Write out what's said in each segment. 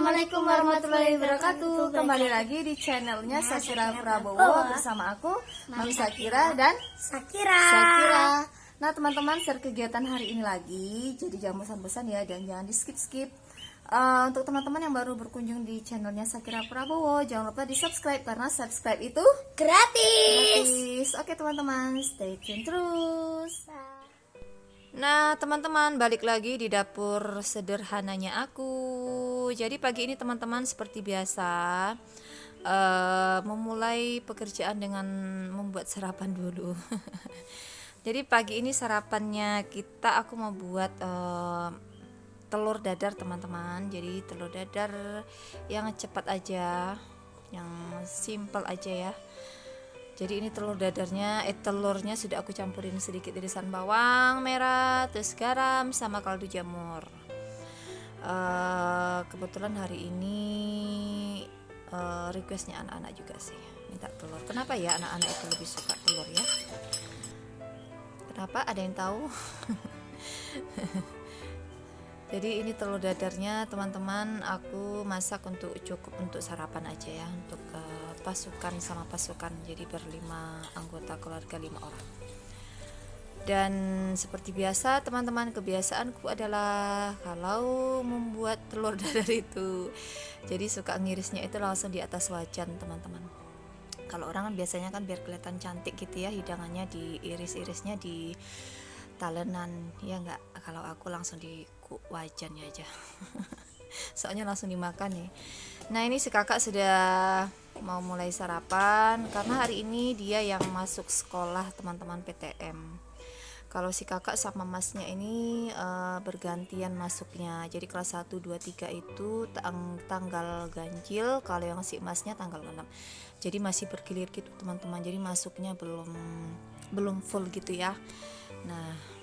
Assalamualaikum warahmatullahi wabarakatuh. Kembali lagi di channelnya Sakira Prabowo bersama aku, Mami Sakira dan Sakira. Nah teman-teman, share kegiatan hari ini lagi. Jadi jangan bosan-bosan ya, dan jangan di skip-skip. Untuk teman-teman yang baru berkunjung di channelnya Sakira Prabowo, jangan lupa di subscribe karena subscribe itu gratis. Oke teman-teman, stay tune terus. Nah teman-teman, balik lagi di dapur sederhananya aku. Jadi pagi ini teman-teman seperti biasa memulai pekerjaan dengan membuat sarapan dulu. Jadi pagi ini sarapannya aku mau buat telur dadar teman-teman. Jadi telur dadar yang cepat aja, yang simple aja ya. Jadi ini telur dadarnya, telurnya sudah aku campurin sedikit irisan bawang merah, terus garam sama kaldu jamur. Kebetulan hari ini requestnya anak-anak juga sih, minta telur. Kenapa ya anak-anak itu lebih suka telur ya? Kenapa? Ada yang tahu? Jadi ini telur dadarnya teman-teman aku masak cukup untuk sarapan aja ya, untuk pasukan sama pasukan, jadi berlima anggota keluarga, 5 orang. Dan seperti biasa teman-teman, kebiasaanku adalah kalau membuat telur dadar itu jadi suka ngirisnya itu langsung di atas wajan teman-teman. Kalau orang kan biasanya kan biar kelihatan cantik gitu ya, hidangannya diiris-irisnya di talenan ya enggak. Kalau aku langsung di wajannya aja. Soalnya langsung dimakan nih. Nah ini si kakak sudah mau mulai sarapan karena hari ini dia yang masuk sekolah teman-teman, PTM. Kalau si kakak sama masnya ini bergantian masuknya. Jadi kelas 1, 2, 3 itu tanggal ganjil, kalau yang si masnya tanggal 6. Jadi masih bergilir gitu teman-teman. Jadi masuknya belum full gitu ya. Nah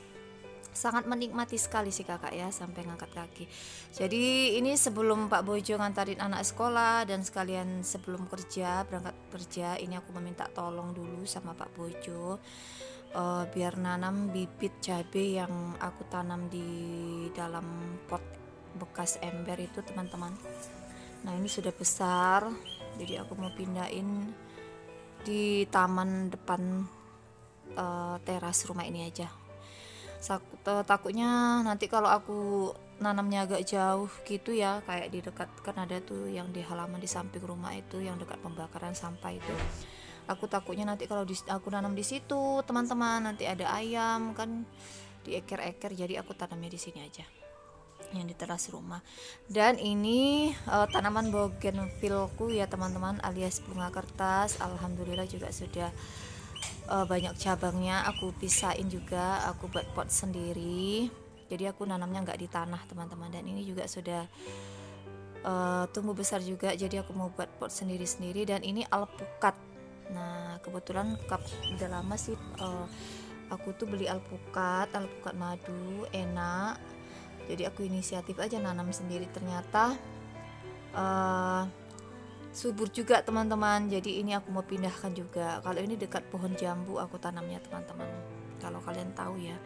sangat menikmati sekali si kakak ya, sampai ngangkat kaki. Jadi ini sebelum Pak Bojo ngantarin anak sekolah dan sekalian sebelum berangkat kerja, ini aku meminta tolong dulu sama Pak Bojo biar nanam bibit cabai yang aku tanam di dalam pot bekas ember itu teman-teman. Nah ini sudah besar, jadi aku mau pindahin di taman depan teras rumah ini aja. Takutnya nanti kalau aku nanamnya agak jauh gitu ya, kayak di dekat, kan ada tuh yang di halaman di samping rumah itu yang dekat pembakaran sampah itu. Aku takutnya nanti kalau aku nanam di situ teman-teman, nanti ada ayam kan dieker-eker, jadi aku tanamnya di sini aja yang di teras rumah. Dan ini tanaman bougainvilleku ya teman-teman, alias bunga kertas. Alhamdulillah juga sudah banyak cabangnya, aku pisahin juga, aku buat pot sendiri. Jadi aku nanamnya nggak di tanah teman-teman, dan ini juga sudah tumbuh besar juga, jadi aku mau buat pot sendiri-sendiri. Dan ini alpukat. Nah kebetulan udah lama sih aku tuh beli alpukat madu, enak. Jadi aku inisiatif aja nanam sendiri, ternyata subur juga teman-teman. Jadi ini aku mau pindahkan juga. Kalau ini dekat pohon jambu aku tanamnya teman-teman. Kalau kalian tahu ya,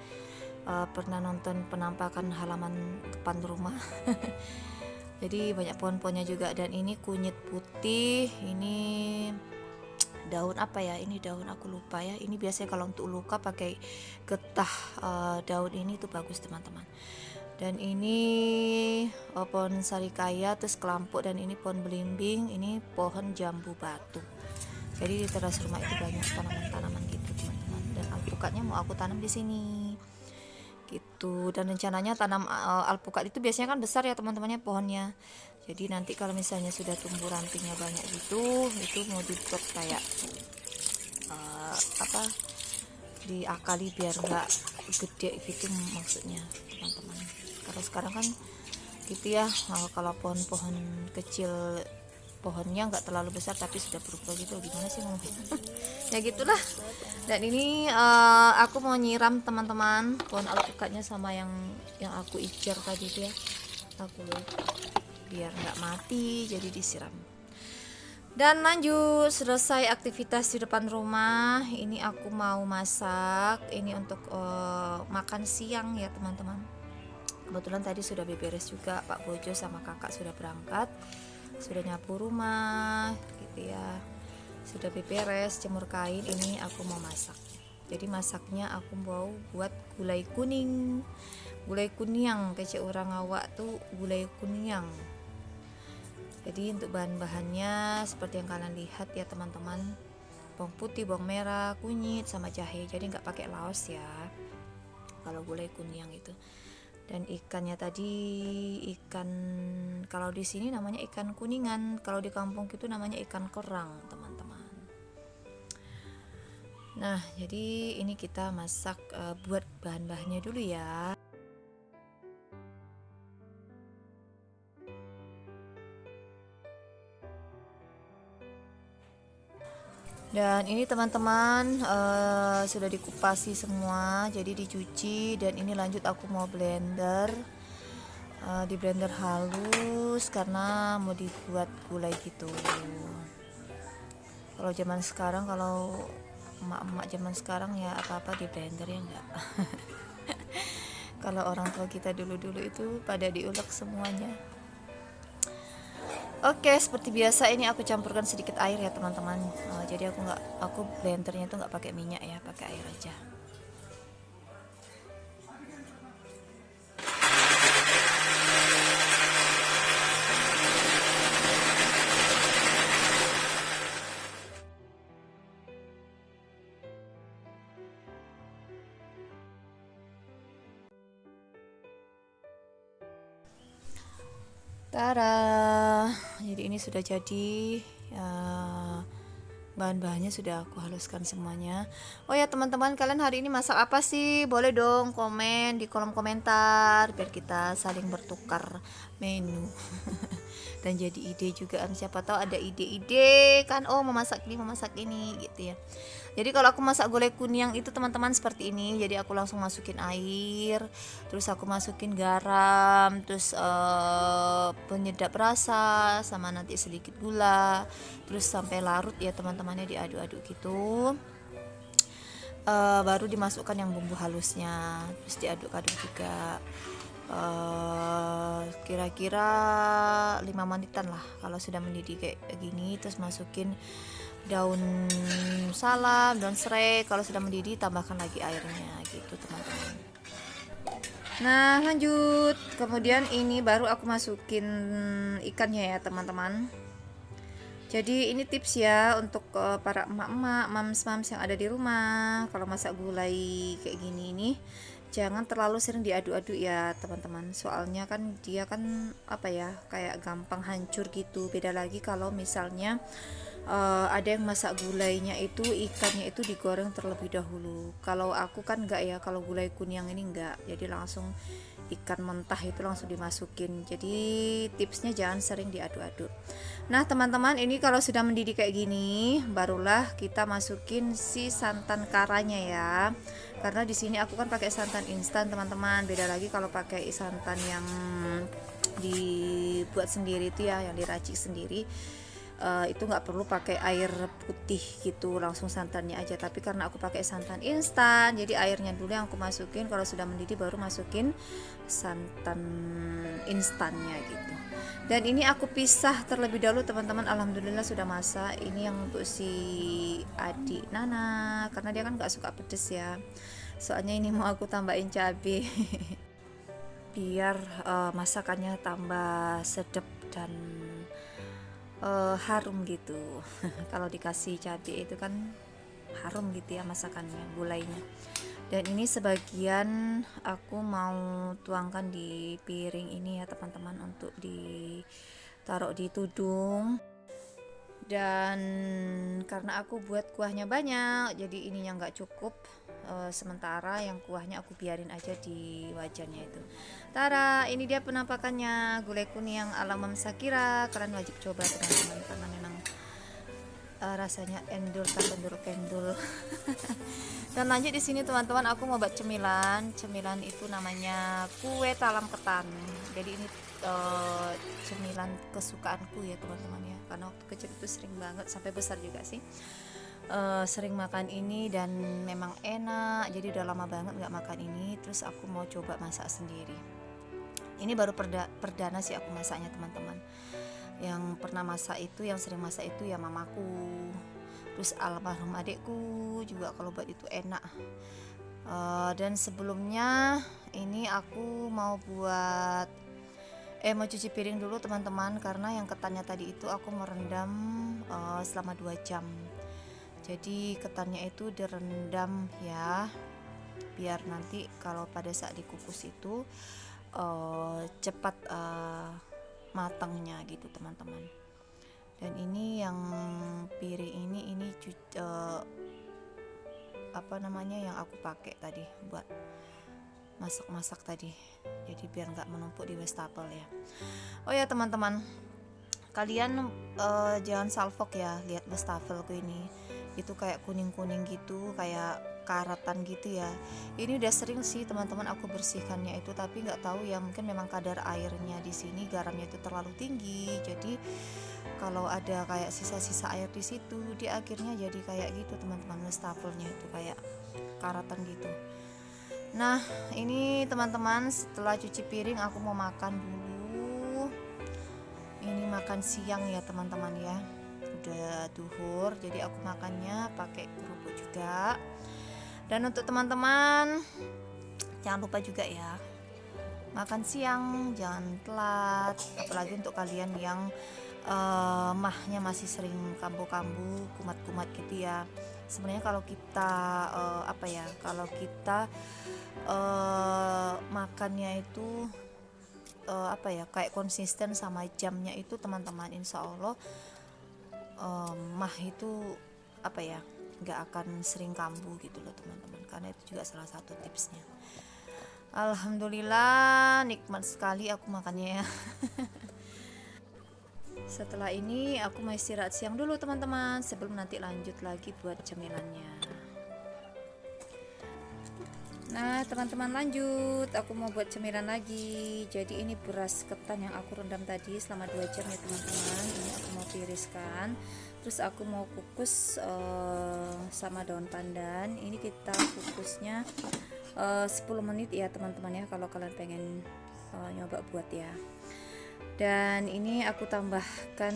pernah nonton penampakan halaman depan rumah. Jadi banyak pohon-pohonnya juga. Dan ini kunyit putih, ini daun apa ya, ini daun aku lupa ya. Ini biasanya kalau untuk luka pakai getah daun ini tuh bagus teman-teman. Dan ini pohon sarikaya, terus kelampuk, dan ini pohon belimbing, ini pohon jambu batu. Jadi di teras rumah itu banyak tanaman-tanaman gitu teman-teman. Dan alpukatnya mau aku tanam di sini gitu. Dan rencananya tanam alpukat itu biasanya kan besar ya teman-temannya pohonnya. Jadi nanti kalau misalnya sudah tumbuh rantingnya banyak gitu, itu mau dibuat kayak diakali biar nggak gede gitu maksudnya teman-teman. Kalau sekarang kan gitu ya, kalau pohon-pohon kecil pohonnya nggak terlalu besar tapi sudah berubah gitu, gimana sih ngomongnya? Ya gitulah. Dan ini aku mau nyiram teman-teman, pohon alpukatnya sama yang aku ijar tadi itu ya, aku biar nggak mati jadi disiram. Dan lanjut, selesai aktivitas di depan rumah, ini aku mau masak. Ini untuk makan siang ya teman-teman. Kebetulan tadi sudah beberes juga, Pak Bojo sama kakak sudah berangkat, sudah nyapu rumah gitu ya, sudah beberes, jemur kain. Ini aku mau masak. Jadi masaknya aku mau buat gulai kuning, gulai kuniang, kece orang awak tuh gulai kuniang. Jadi untuk bahan-bahannya seperti yang kalian lihat ya teman-teman, bawang putih, bawang merah, kunyit, sama jahe. Jadi nggak pakai laos ya kalau gulai kuniang itu. Dan ikannya tadi ikan, kalau di sini namanya ikan kuningan, kalau di kampung itu namanya ikan kerang teman-teman. Nah jadi ini kita masak, buat bahan-bahannya dulu ya. Dan ini teman-teman sudah dikupasi semua, jadi dicuci. Dan ini lanjut aku mau blender, di blender halus karena mau dibuat gulai gitu. Kalau zaman sekarang, kalau emak-emak zaman sekarang ya apa-apa di blender ya enggak. Kalau orang tua kita dulu-dulu itu pada diulek semuanya. Oke, seperti biasa ini aku campurkan sedikit air ya teman-teman. Jadi aku blendernya itu nggak pakai minyak ya, pakai air aja. Tada, jadi ini sudah jadi, bahan-bahannya sudah aku haluskan semuanya. Oh ya teman-teman, kalian hari ini masak apa sih? Boleh dong komen di kolom komentar biar kita saling bertukar menu. Dan jadi ide juga kan, siapa tahu ada ide-ide kan, oh memasak ini gitu ya. Jadi kalau aku masak gulai kuniang itu teman-teman seperti ini. Jadi aku langsung masukin air, terus aku masukin garam, terus penyedap rasa, sama nanti sedikit gula, terus sampai larut ya teman-temannya, diaduk-aduk gitu. Baru dimasukkan yang bumbu halusnya, terus diaduk-aduk juga. Kira-kira 5 menitan lah kalau sudah mendidih kayak gini. Terus masukin daun salam, daun serai. Kalau sudah mendidih tambahkan lagi airnya gitu teman-teman. Nah lanjut, kemudian ini baru aku masukin ikannya ya teman-teman. Jadi ini tips ya untuk para emak-emak, mams-mams yang ada di rumah. Kalau masak gulai kayak gini nih, jangan terlalu sering diaduk-aduk ya teman-teman. Soalnya kan dia kan apa ya, kayak gampang hancur gitu. Beda lagi kalau misalnya ada yang masak gulainya itu ikannya itu digoreng terlebih dahulu. Kalau aku kan enggak ya, kalau gulai kuniang ini enggak. Jadi langsung ikan mentah itu langsung dimasukin. Jadi tipsnya jangan sering diaduk-aduk. Nah teman-teman, ini kalau sudah mendidih kayak gini, barulah kita masukin si santan karanya ya. Karena di sini aku kan pakai santan instan teman-teman. Beda lagi kalau pakai santan yang dibuat sendiri itu ya, yang diracik sendiri. Itu nggak perlu pakai air putih gitu, langsung santannya aja. Tapi karena aku pakai santan instan, jadi airnya dulu yang aku masukin. Kalau sudah mendidih baru masukin santan instannya gitu. Dan ini aku pisah terlebih dahulu teman-teman. Alhamdulillah sudah masak. Ini yang untuk si adik Nana, karena dia kan nggak suka pedes ya. Soalnya ini mau aku tambahin cabai biar masakannya tambah sedap dan harum gitu. Kalau dikasih cabai itu kan harum gitu ya masakannya, gulainya. Dan ini sebagian aku mau tuangkan di piring ini ya teman-teman, untuk ditaruh di tudung. Dan karena aku buat kuahnya banyak, jadi ininya nggak cukup. Sementara yang kuahnya aku biarin aja di wajannya itu. Tara, ini dia penampakannya gulai kuning yang ala Mam Sakira. Kalian wajib coba teman-teman, karena memang rasanya endul tak kendul. Dan lanjut di sini teman-teman, aku mau buat cemilan. Cemilan itu namanya kue talam ketan. Jadi ini cemilan kesukaanku ya teman-teman ya, karena waktu kecil itu sering banget, sampai besar juga sih, sering makan ini dan memang enak. Jadi udah lama banget nggak makan ini, terus aku mau coba masak sendiri. Ini baru perdana sih aku masaknya teman-teman. Yang pernah masak itu, yang sering masak itu ya mamaku, terus almarhum adikku juga kalau buat itu enak. Dan sebelumnya ini aku mau mau cuci piring dulu teman-teman, karena yang ketannya tadi itu aku merendam selama 2 jam. Jadi ketannya itu direndam ya, biar nanti kalau pada saat dikukus itu cepat matangnya gitu teman-teman. Dan ini yang piring ini yang aku pakai tadi buat masak-masak tadi, jadi biar nggak menumpuk di wastafel ya. Oh ya teman-teman, kalian jangan salfok ya, lihat wastafelku ini itu kayak kuning-kuning gitu, kayak karatan gitu ya. Ini udah sering sih teman-teman aku bersihkannya itu, tapi nggak tahu ya, mungkin memang kadar airnya di sini garamnya itu terlalu tinggi, jadi kalau ada kayak sisa-sisa air di situ, dia akhirnya jadi kayak gitu teman-teman, wastafelnya itu kayak karatan gitu. Nah ini teman-teman, setelah cuci piring aku mau makan dulu. Ini makan siang ya teman-teman ya, udah duhur, jadi aku makannya pakai kerupuk juga. Dan untuk teman-teman jangan lupa juga ya, makan siang jangan telat, apalagi untuk kalian yang mahnya masih sering kambuh-kambuh, kumat-kumat gitu ya. Sebenarnya kalau kita kalau kita makannya itu kayak konsisten sama jamnya itu teman-teman, insya Allah mah itu nggak akan sering kambuh gitu loh teman-teman, karena itu juga salah satu tipsnya. Alhamdulillah nikmat sekali aku makannya ya. Setelah ini aku mau istirahat siang dulu teman-teman, sebelum nanti lanjut lagi buat cemilannya. Nah teman-teman, lanjut, aku mau buat cemilan lagi. Jadi ini beras ketan yang aku rendam tadi selama 2 jam ya teman-teman. Ini aku mau tiriskan, terus aku mau kukus sama daun pandan. Ini kita kukusnya 10 menit ya teman-teman ya, kalau kalian pengen nyoba buat ya. Dan ini aku tambahkan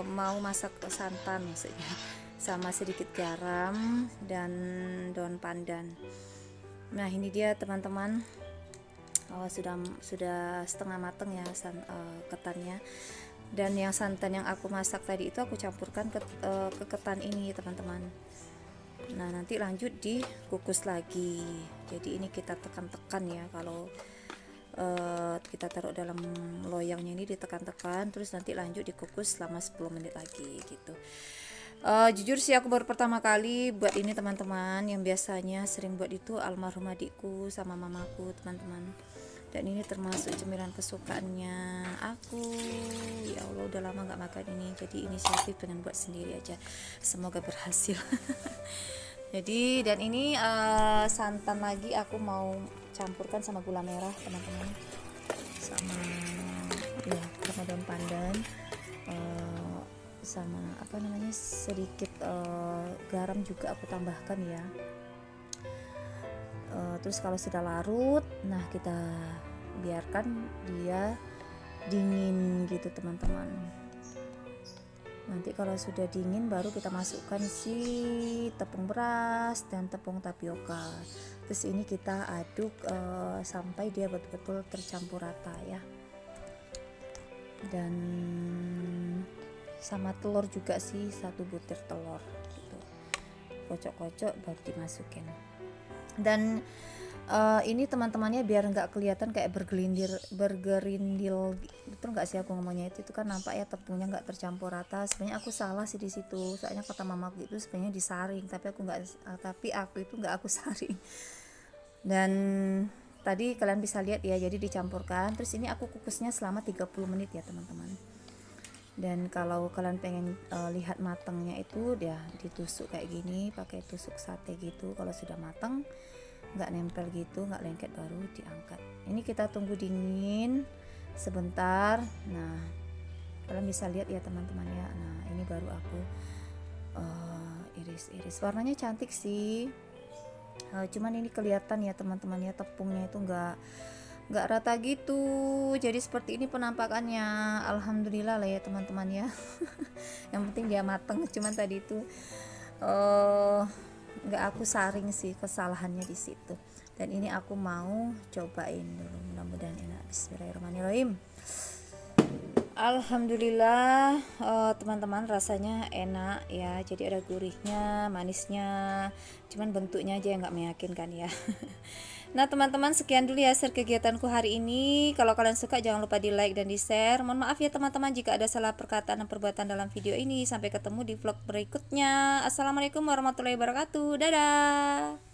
mau masak santan maksudnya, sama sedikit garam dan daun pandan. Nah ini dia teman-teman, sudah setengah mateng ya ketannya. Dan yang santan yang aku masak tadi itu aku campurkan ke ketan ini teman-teman. Nah nanti lanjut dikukus lagi. Jadi ini kita tekan-tekan ya, kalau kita taruh dalam loyangnya ini ditekan-tekan, terus nanti lanjut dikukus selama 10 menit lagi gitu. Jujur sih aku baru pertama kali buat ini teman-teman, yang biasanya sering buat itu almarhum adikku sama mamaku teman-teman. Dan ini termasuk cemilan kesukaannya aku. Ya Allah udah lama nggak makan ini, jadi inisiatif pengen buat sendiri aja, semoga berhasil. Jadi dan ini santan lagi aku mau campurkan sama gula merah teman-teman, sama daun pandan, sama sedikit garam juga aku tambahkan ya. Terus kalau sudah larut, nah kita biarkan dia dingin gitu teman-teman. Nanti kalau sudah dingin baru kita masukkan si tepung beras dan tepung tapioka. Terus ini kita aduk sampai dia betul-betul tercampur rata ya. Dan sama telur juga sih, 1 butir telur gitu. Kocok-kocok baru dimasukin. Dan ini teman-temannya biar nggak kelihatan kayak bergerindil, betul nggak sih aku ngomongnya itu kan nampak ya tepungnya nggak tercampur rata. Sebenarnya aku salah sih di situ, soalnya kata mamaku itu sebenarnya disaring, tapi aku nggak aku saring. Dan tadi kalian bisa lihat ya, jadi dicampurkan, terus ini aku kukusnya selama 30 menit ya teman-teman. Dan kalau kalian pengen lihat matangnya itu dia ditusuk kayak gini, pakai tusuk sate gitu. Kalau sudah matang nggak nempel gitu, nggak lengket, baru diangkat. Ini kita tunggu dingin sebentar. Nah kalian bisa lihat ya teman-teman ya. Nah ini baru aku iris-iris, warnanya cantik sih. Cuman ini kelihatan ya teman-teman ya, tepungnya itu nggak nggak rata gitu. Jadi seperti ini penampakannya. Alhamdulillah lah ya teman-teman ya. Yang penting dia mateng. Cuman tadi itu nggak aku saring sih, kesalahannya di situ. Dan ini aku mau cobain dulu, mudah-mudahan enak. Bismillahirrahmanirrahim. Alhamdulillah teman-teman, rasanya enak ya. Jadi ada gurihnya, manisnya, cuman bentuknya aja yang nggak meyakinkan ya. Nah teman-teman, sekian dulu ya share kegiatanku hari ini. Kalau kalian suka jangan lupa di like dan di share. Mohon maaf ya teman-teman jika ada salah perkataan dan perbuatan dalam video ini. Sampai ketemu di vlog berikutnya. Assalamualaikum warahmatullahi wabarakatuh. Dadah.